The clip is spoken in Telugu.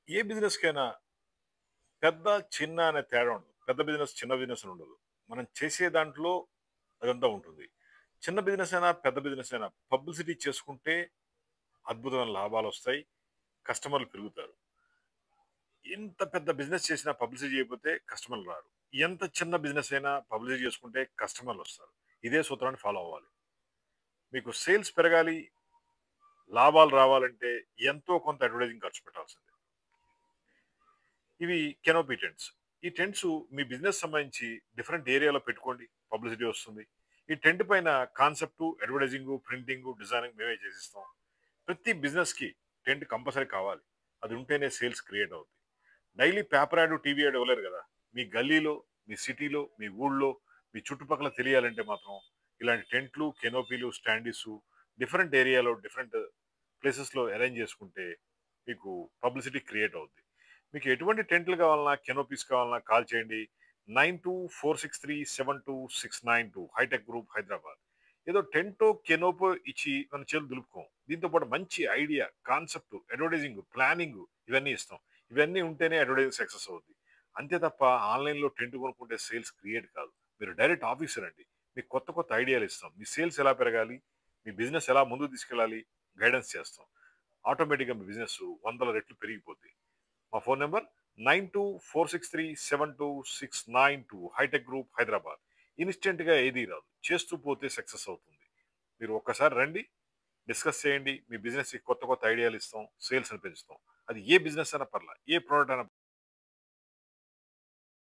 ఏ బిజినెస్‌కైనా పెద్ద, చిన్న అనే తేడా ఉండదు. పెద్ద బిజినెస్, చిన్న బిజినెస్ అని ఉండదు. మనం చేసే దాంట్లో అదంతా ఉంటుంది. చిన్న బిజినెస్ అయినా, పెద్ద బిజినెస్ అయినా పబ్లిసిటీ చేసుకుంటే అద్భుతమైన లాభాలొస్తాయి. కస్టమర్లు పెరుగుతారు. ఎంత పెద్ద బిజినెస్ చేసినా పబ్లిసిటీ చేయకపోతే కస్టమర్లు రారు. ఎంత చిన్న బిజినెస్ అయినా పబ్లిసిటీ చేసుకుంటే కస్టమర్లొస్తారు. ఇదే సూత్రాన్ని ఫాలో అవ్వాలి. మీకు సేల్స్ పెరగాలి, లాభాలు రావాలంటే ఎంతో కొంత అడ్వర్టైజింగ్ ఖర్చు పెట్టాల్సిందే. ఇవి కెనోపీ టెంట్స్. ఈ టెంట్స్ మీ బిజినెస్ సంబంధించి డిఫరెంట్ ఏరియాలో పెట్టుకోండి. పబ్లిసిటీ వస్తుంది. ఈ టెంట్ పైన కాన్సెప్ట్, అడ్వర్టైజింగ్, ప్రింటింగ్, డిజైనింగ్ మేమే చేసిస్తాం. ప్రతి బిజినెస్ కి టెంట్ కంపల్సరీ కావాలి. అది ఉంటేనే సేల్స్ క్రియేట్ అవుతుంది. Daily paper ad, TV ad ఇవ్వలేరు కదా. మీ గల్లీలో, మీ సిటీలో, మీ ఊళ్ళో, మీ చుట్టుపక్కల తెలియాలంటే మాత్రం ఇలాంటి టెంట్లు, కెనోపీలు, స్టాండీస్ డిఫరెంట్ ఏరియాలో, డిఫరెంట్ ప్లేసెస్లో అరేంజ్ చేసుకుంటే మీకు పబ్లిసిటీ క్రియేట్ అవుద్ది. మీకు ఎటువంటి టెంట్లు కావాలన్నా, కెనోపీస్ కావాలన్నా కాల్ చేయండి. 9246372692 హైటెక్ గ్రూప్ హైదరాబాద్. ఏదో టెంటో, కెనోపో ఇచ్చి మన చేతులు దులుపుకోం. దీంతో పాటు మంచి ఐడియా, కాన్సెప్ట్, అడ్వర్టైజింగ్, ప్లానింగ్ ఇవన్నీ ఇస్తాం. ఇవన్నీ ఉంటేనే అడ్వర్టైజింగ్ సక్సెస్ అవుద్ది. అంతే తప్ప ఆన్లైన్‌లో టెంట్ కొనుక్కుంటే సేల్స్ క్రియేట్ కాదు. మీరు డైరెక్ట్ ఆఫీస్ రండి. మీకు కొత్త కొత్త ఐడియాలు ఇస్తాం. మీ సేల్స్ ఎలా పెరగాలి, మీ బిజినెస్ ఎలా ముందుకు తీసుకెళ్ళాలి గైడెన్స్ చేస్తాం. ఆటోమేటిక్‌గా మీ బిజినెస్ వందల రెట్లు పెరిగిపోద్ది. మా phone number 9246372692 hitech group Hyderabad. ఇన్స్టెంట్‌గా ఏదీ రాదు. చేస్తూ పోతే సక్సెస్ అవుతుంది. మీరు ఒక్కసారి రండి. డిస్కస్ చేయండి. మీ బిజినెస్‌కి కొత్త కొత్త ఐడియాలు ఇస్తాం. సేల్స్‌ని పెంచుతాం. అది ఏ బిజినెస్ అయినా పర్లా. ఏ ప్రొడక్ట్ అయినా